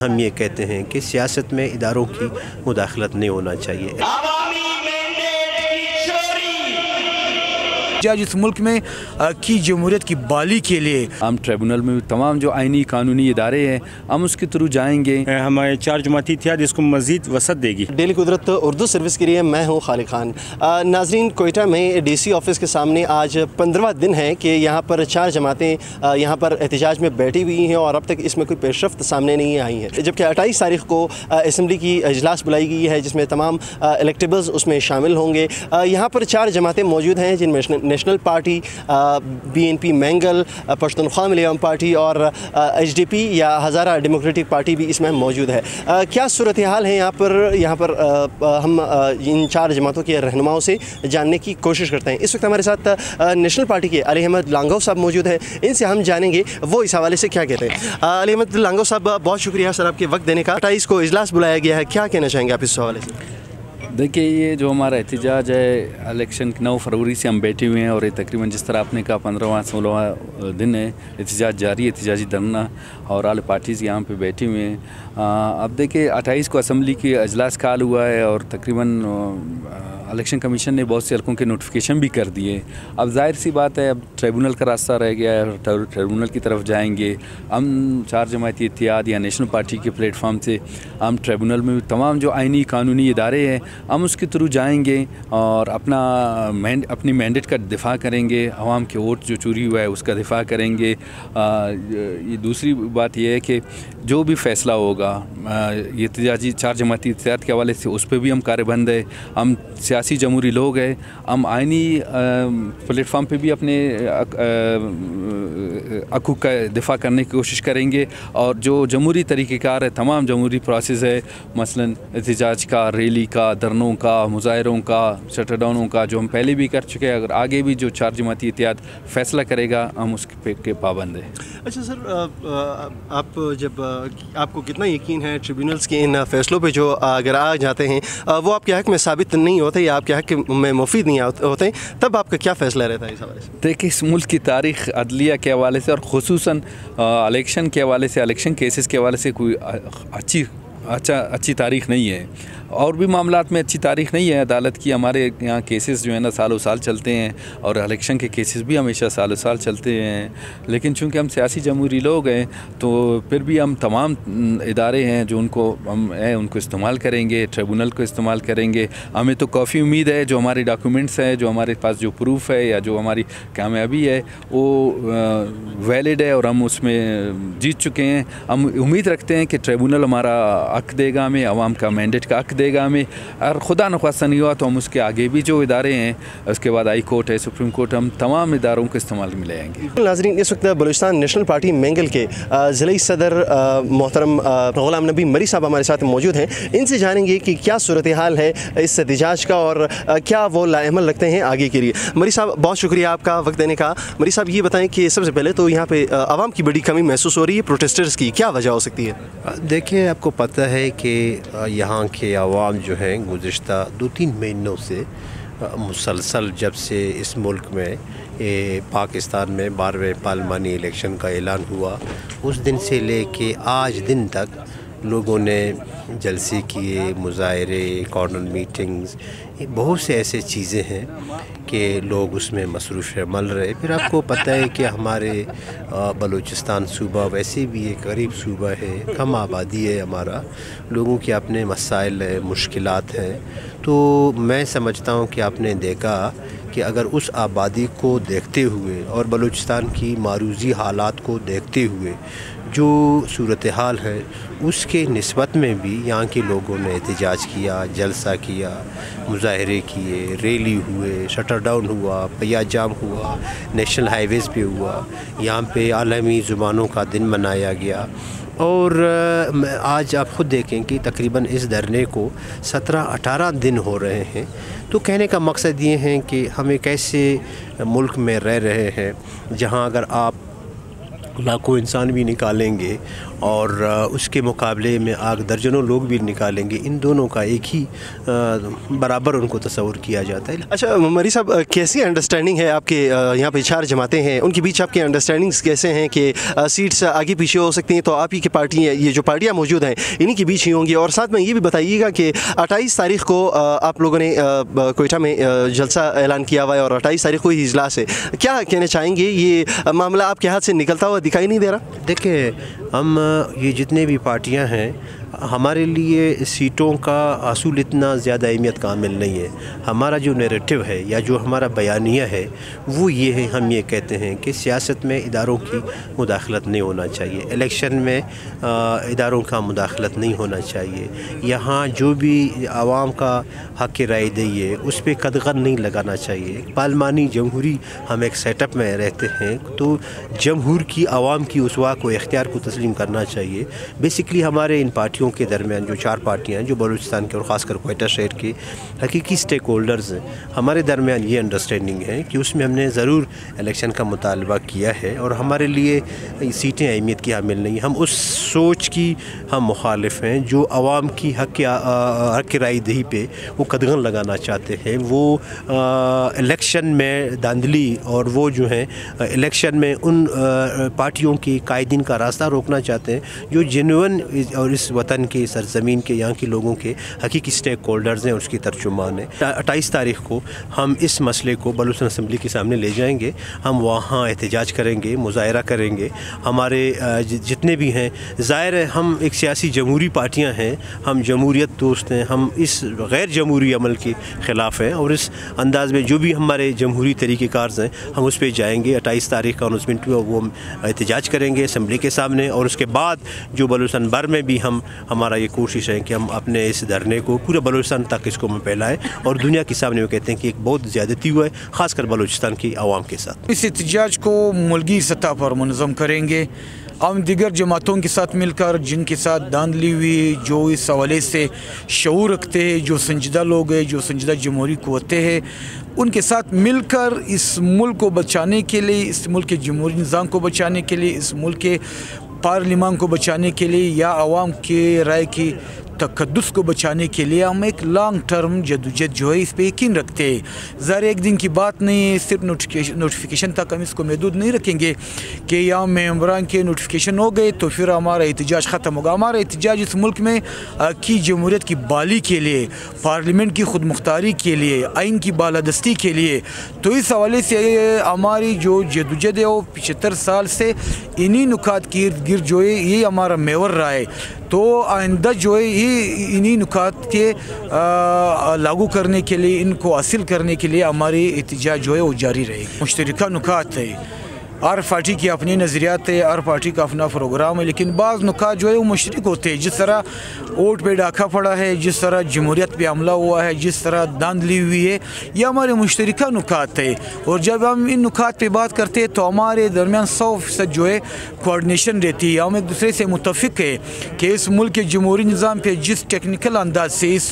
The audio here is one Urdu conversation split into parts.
ہم یہ کہتے ہیں کہ سیاست میں اداروں کی مداخلت نہیں ہونا چاہیے۔ جس ملک میں کی جمہوریت کی بحالی کے لیے ہم ٹریبونل میں تمام جو آئینی قانونی ادارے ہیں ہم اس کے تھرو جائیں گے۔ ہمارے 4 جماعتی اتحاد اس کو مزید وسعت دے گی۔ ڈیلی قدرت اردو سروس کے لیے میں ہوں خالد خان۔ ناظرین، کوئٹہ میں ڈی سی آفس کے سامنے آج 15واں دن ہے کہ یہاں پر 4 جماعتیں یہاں پر احتجاج میں بیٹھی ہوئی ہیں اور اب تک اس میں کوئی پیش رفت سامنے نہیں آئی ہے، جبکہ 28 تاریخ کو اسمبلی کی اجلاس بلائی گئی ہے جس میں تمام الیکٹیبلز اس میں شامل ہوں گے۔ یہاں پر 4 جماعتیں موجود ہیں جن میں national party, BNP Mengal, Pashtunkhwa ملی عوام پارٹی اور HDP یا ہزارہ ڈیموکریٹک پارٹی بھی اس میں موجود ہے۔ کیا صورتحال ہے یہاں پر ہم ان 4 جماعتوں کے رہنماؤں سے جاننے کی کوشش کرتے ہیں۔ اس وقت ہمارے ساتھ نیشنل پارٹی کے علی احمد لانگو صاحب موجود ہیں، ان سے ہم جانیں گے وہ اس حوالے سے کیا کہتے ہیں۔ علی احمد لانگو صاحب، بہت شکریہ سر آپ کے وقت دینے کا۔ 28 کو اجلاس بلایا گیا ہے، کیا کہنا چاہیں گے آپ اس حوالے سے؟ دیکھیے، یہ جو ہمارا احتجاج ہے الیکشن 9 فروری سے ہم بیٹھے ہوئے ہیں اور یہ تقریباً جس طرح آپ نے کہا 15واں 16واں دن ہے احتجاج جاری، احتجاجی دھرنا، اور آل پارٹیز یہاں پہ بیٹھی ہوئے ہیں۔ اب دیکھیں 28 کو اسمبلی کی اجلاس کال ہوا ہے اور تقریباً الیکشن کمیشن نے بہت سے حلقوں کے نوٹیفیکیشن بھی کر دیے۔ اب ظاہر سی بات ہے، اب ٹریبونل کا راستہ رہ گیا ہے اور ٹریبونل کی طرف جائیں گے ہم۔ 4 جماعتی اتحاد یا نیشنل پارٹی کے پلیٹ فارم سے ہم ٹریبونل میں تمام جو آئینی قانونی ادارے ہیں ہم اس کے تھرو جائیں گے اور اپنی مینڈیٹ کا دفاع کریں گے، عوام کے ووٹ جو چوری ہوا ہے اس کا دفاع کریں گے۔ یہ دوسری بات یہ ہے کہ جو بھی فیصلہ ہوگا یہ احتجاجی 4 جماعتی اتحاد کے حوالے سے اس پہ بھی ہم کاربند ہے۔ ہم سیاسی جمہوری لوگ ہیں، ہم آئینی پلیٹ فارم پہ بھی اپنے حقوق کا دفاع کرنے کی کوشش کریں گے، اور جو جمہوری طریقہ کار ہے تمام جمہوری پروسیس ہے، مثلا احتجاج کا، ریلی کا، دھرنوں کا، مظاہروں کا، شٹر ڈاؤنوں کا، جو ہم پہلے بھی کر چکے ہیں، اگر آگے بھی جو 4 جماعتی اتحاد فیصلہ کرے گا ہم اس کے پابند ہیں۔ اچھا سر، آپ کو کتنا یقین ہے ٹریبیونلز کے ان فیصلوں پہ جو اگر آ جاتے ہیں وہ آپ کے حق میں ثابت نہیں ہوتے یا آپ کے حق میں مفید نہیں ہوتے، تب آپ کا کیا فیصلہ رہتا ہے اس حوالے سے؟ دیکھیں، اس ملک کی تاریخ عدلیہ کے حوالے سے اور خصوصاً الیکشن کے حوالے سے، الیکشن کیسز کے حوالے سے کوئی اچھی تاریخ نہیں ہے، اور بھی معاملات میں اچھی تاریخ نہیں ہے عدالت کی۔ ہمارے یہاں کیسز جو ہے نا سالوں سال چلتے ہیں اور الیکشن کے کیسز بھی ہمیشہ سالوں سال چلتے ہیں، لیکن چونکہ ہم سیاسی جمہوری لوگ ہیں تو پھر بھی ہم تمام ادارے ہیں جو ان کو استعمال کریں گے، ٹریبونل کو استعمال کریں گے۔ ہمیں تو کافی امید ہے، جو ہمارے ڈاکیومنٹس ہیں، جو ہمارے پاس جو پروف ہے یا جو ہماری کامیابی ہے وہ ویلڈ ہے اور ہم اس میں جیت چکے ہیں۔ ہم امید رکھتے ہیں کہ ٹریبونل ہمارا حق دے گا ہمیں، عوام کا مینڈیٹ کا حق دے گا ہمیں، اور خدا نخواستہ نہیں ہوا تو ہم اس کے آگے بھی جو ادارے ہیں، اس کے بعد ہائی کورٹ ہے، سپریم کورٹ، ہم تمام اداروں کو استعمال میں لے آئیں گے۔ ناظرین، اس وقت بلوچستان نیشنل پارٹی مینگل کے ضلعی صدر محترم غلام نبی مری صاحب ہمارے ساتھ موجود ہیں، ان سے جانیں گے کہ کیا صورتحال ہے اس احتجاج کا اور کیا وہ لاعمل رکھتے ہیں آگے کے لیے۔ مری صاحب، بہت شکریہ آپ کا وقت دینے کا۔ مری صاحب، یہ بتائیں کہ سب سے پہلے تو یہاں پہ عوام کی بڑی کمی محسوس ہو رہی ہے، پروٹیسٹرز کی کیا وجہ ہو سکتی ہے؟ دیکھیں، آپ کو پتہ ہے کہ یہاں کے عوام جو ہیں گزشتہ 2-3 مہینوں سے مسلسل، جب سے اس ملک میں پاکستان میں 12ویں پارلیمانی الیکشن کا اعلان ہوا، اس دن سے لے کے آج دن تک لوگوں نے جلسے کیے، مظاہرے، کارنر میٹنگز، بہت سے ایسے چیزیں ہیں کہ لوگ اس میں مصروف عمل رہے۔ پھر آپ کو پتہ ہے کہ ہمارے بلوچستان صوبہ ویسے بھی ایک غریب صوبہ ہے، کم آبادی ہے ہمارا، لوگوں کے اپنے مسائل ہیں، مشکلات ہیں۔ تو میں سمجھتا ہوں کہ آپ نے دیکھا کہ اگر اس آبادی کو دیکھتے ہوئے اور بلوچستان کی معروضی حالات کو دیکھتے ہوئے جو صورتحال ہے اس کے نسبت میں بھی یہاں کے لوگوں نے احتجاج کیا، جلسہ کیا، مظاہرے کیے، ریلی ہوئے، شٹر ڈاؤن ہوا، پیا جام ہوا، نیشنل ہائی ویز پہ ہوا، یہاں پہ عالمی زبانوں کا دن منایا گیا۔ اور آج آپ خود دیکھیں کہ تقریباً اس دھرنے کو 17-18 دن ہو رہے ہیں۔ تو کہنے کا مقصد یہ ہے کہ ہم ایک ایسے ملک میں رہ رہے ہیں جہاں اگر آپ لاکھوں انسان بھی نکالیں گے اور اس کے مقابلے میں آگ درجنوں لوگ بھی نکالیں گے، ان دونوں کا ایک ہی برابر ان کو تصور کیا جاتا ہے۔ اچھا مری صاحب، کیسی انڈرسٹینڈنگ ہے آپ کے یہاں پہ 4 جماعتیں ہیں، ان کے بیچ آپ کی انڈرسٹینڈنگس کیسے ہیں کہ سیٹس آگے پیچھے ہو سکتی ہیں؟ تو آپ ہی کی پارٹی ہیں، یہ جو پارٹیاں موجود ہیں انہی کے بیچ ہی ہوں گی۔ اور ساتھ میں یہ بھی بتائیے گا کہ 28 تاریخ کو آپ لوگوں نے کوئٹہ میں جلسہ اعلان کیا ہوا ہے اور 28 تاریخ کو ہی اجلاس ہے، کیا کہنا چاہیں گے؟ یہ معاملہ آپ کے ہاتھ سے نکلتا ہوا دکھائی نہیں دے رہا؟ دیکھیں، ہم یہ جتنے بھی پارٹیاں ہیں، ہمارے لیے سیٹوں کا اصول اتنا زیادہ اہمیت کا عامل نہیں ہے۔ ہمارا جو نیریٹو ہے یا جو ہمارا بیانیہ ہے وہ یہ ہے، ہم یہ کہتے ہیں کہ سیاست میں اداروں کی مداخلت نہیں ہونا چاہیے، الیکشن میں اداروں کا مداخلت نہیں ہونا چاہیے، یہاں جو بھی عوام کا حق رائے دہی ہے اس پہ قدغن نہیں لگانا چاہیے۔ پارلیمانی جمہوری ہم ایک سیٹ اپ میں رہتے ہیں تو جمہور کی عوام کی اسوا کو اختیار کو تسلیم کرنا چاہیے۔ بیسکلی ہمارے ان پارٹیوں کے درمیان جو 4 پارٹیاں ہیں جو بلوچستان کے اور خاص کر کوئٹہ شہر کے حقیقی سٹیک ہولڈرز ہیں، ہمارے درمیان یہ انڈرسٹینڈنگ ہے کہ اس میں ہم نے ضرور الیکشن کا مطالبہ کیا ہے اور ہمارے لیے سیٹیں اہمیت کی حامل نہیں۔ ہم اس سوچ کی ہم مخالف ہیں جو عوام کی حق رائے دہی پہ وہ قدغن لگانا چاہتے ہیں، وہ الیکشن میں دھاندلی اور وہ جو ہیں الیکشن میں ان پارٹیوں کی قائدین کا راستہ روکنا چاہتے ہیں جو جینوئن اور اس وطن کے سرزمین کے یہاں کے لوگوں کے حقیقی سٹیک ہولڈرز ہیں، اس کی ترجمان ہیں۔ 28 تاریخ کو ہم اس مسئلے کو بلوچستان اسمبلی کے سامنے لے جائیں گے، ہم وہاں احتجاج کریں گے، مظاہرہ کریں گے۔ ہمارے جتنے بھی ہیں، ظاہر ہے ہم ایک سیاسی جمہوری پارٹیاں ہیں، ہم جمہوریت دوست ہیں، ہم اس غیر جمہوری عمل کے خلاف ہیں اور اس انداز میں جو بھی ہمارے جمہوری طریقہ کار ہیں ہم اس پہ جائیں گے۔ 28 تاریخ کا اناؤنسمنٹ ہوا، وہ ہم احتجاج کریں گے اسمبلی کے سامنے، اور اس کے بعد جو بلوچستان بھر میں بھی ہمارا یہ کوشش ہے کہ ہم اپنے اس دھرنے کو پورے بلوچستان تک اس کو پھیلائیں اور دنیا کے سامنے وہ کہتے ہیں کہ ایک بہت زیادتی ہوا ہے خاص کر بلوچستان کی عوام کے ساتھ۔ اس احتجاج کو ملکی سطح پر منظم کریں گے، ہم دیگر جماعتوں کے ساتھ مل کر جن کے ساتھ دھاندلی ہوئی، جو اس حوالے سے شعور رکھتے ہیں، جو سنجیدہ لوگ ہیں، جو سنجیدہ جمہوری قوتیں ہیں، ان کے ساتھ مل کر اس ملک کو بچانے کے لیے، اس ملک کے جمہوری نظام کو بچانے کے لیے، اس ملک کے پارلیمان کو بچانے کے لیے یا عوام کے رائے کی تقدس کو بچانے کے لیے ہم ایک لانگ ٹرم جدوجہد جو ہے اس پہ یقین رکھتے ہیں۔ ظاہر ایک دن کی بات نہیں ہے، صرف نوٹیفیکیشن تک ہم اس کو محدود نہیں رکھیں گے کہ یہاں ممبران کے نوٹیفیکیشن ہو گئے تو پھر ہمارا احتجاج ختم ہوگا۔ ہمارا احتجاج اس ملک میں کی جمہوریت کی بحالی کے لیے، پارلیمنٹ کی خود مختاری کے لیے، آئین کی بالادستی کے لیے، تو اس حوالے سے ہماری جو جدوجہد ہے وہ 75 سال سے انہی نکات کے ارد گرد جو ہے یہ ہمارا محور رہا ہے۔ تو آئندہ جو ہے یہ انہی نکات کے لاگو کرنے کے لیے، ان کو حاصل کرنے کے لیے ہماری احتجاج جو ہے وہ جاری رہے گی۔ مشترکہ نکات ہے، ہر پارٹی کی اپنی نظریات ہے، ہر پارٹی کا اپنا پروگرام ہے، لیکن بعض نکات جو ہے وہ مشترک ہوتے ہیں۔ جس طرح ووٹ پہ ڈاکہ پڑا ہے، جس طرح جمہوریت پہ حملہ ہوا ہے، جس طرح دھاندلی ہوئی ہے، یہ ہمارے مشترکہ نکات ہے۔ اور جب ہم ان نکات پہ بات کرتے ہیں تو ہمارے درمیان 100% جو ہے کوارڈینیشن رہتی ہے، ہم ایک دوسرے سے متفق ہے کہ اس ملک کے جمہوری نظام پہ جس ٹیکنیکل انداز سے اس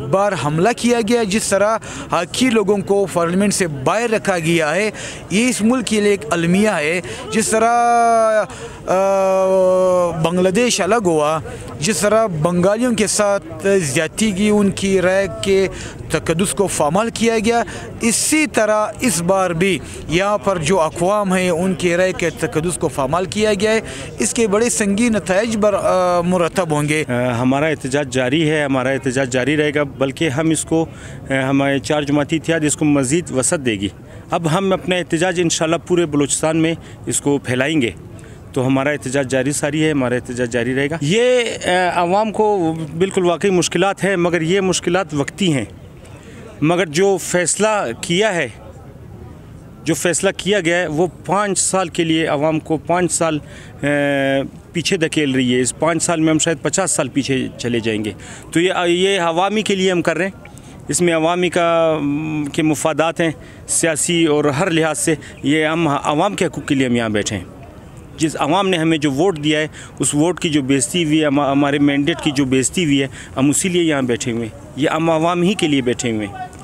بار حملہ کیا گیا، جس طرح حقی لوگوں کو پارلیمنٹ سے باہر رکھا گیا ہے، یہ اس ملک کے لیے ایک المیہ ہے۔ جس طرح بنگلہ دیش الگ ہوا، جس طرح بنگالیوں کے ساتھ زیادتی کی، ان کی رائے کے تقدس کو پامال کیا گیا، اسی طرح اس بار بھی یہاں پر جو اقوام ہیں ان کی رائے کے تقدس کو پامال کیا گیا ہے۔ اس کے بڑے سنگین نتائج مرتب ہوں گے۔ ہمارا احتجاج جاری ہے، ہمارا احتجاج جاری رہے گا، بلکہ ہم اس کو ہمارے 4 جماعتی اتحاد اس کو مزید وسعت دے گی۔ اب ہم اپنا احتجاج انشاءاللہ پورے بلوچستان میں اس کو پھیلائیں گے، تو ہمارا احتجاج جاری ساری ہے، ہمارا احتجاج جاری رہے گا۔ یہ عوام کو بالکل واقعی مشکلات ہیں، مگر یہ مشکلات وقتی ہیں، مگر جو فیصلہ کیا ہے، جو فیصلہ کیا گیا ہے وہ 5 سال کے لیے عوام کو 5 سال پیچھے دھکیل رہی ہے۔ اس 5 سال میں ہم شاید 50 سال پیچھے چلے جائیں گے، تو یہ عوامی کے لیے ہم کر رہے ہیں۔ اس میں عوامی کے مفادات ہیں، سیاسی اور ہر لحاظ سے، یہ ہم عوام کے حقوق کے لیے ہم یہاں بیٹھے ہیں۔ جس عوام نے ہمیں جو ووٹ دیا ہے اس ووٹ کی جو بےزتی ہوئی ہے، ہمارے مینڈیٹ کی جو بےزتی ہوئی ہے، ہم اسی لیے یہاں بیٹھے ہوئے ہیں، یہ ہم عوام ہی کے لیے بیٹھے ہوئے ہیں۔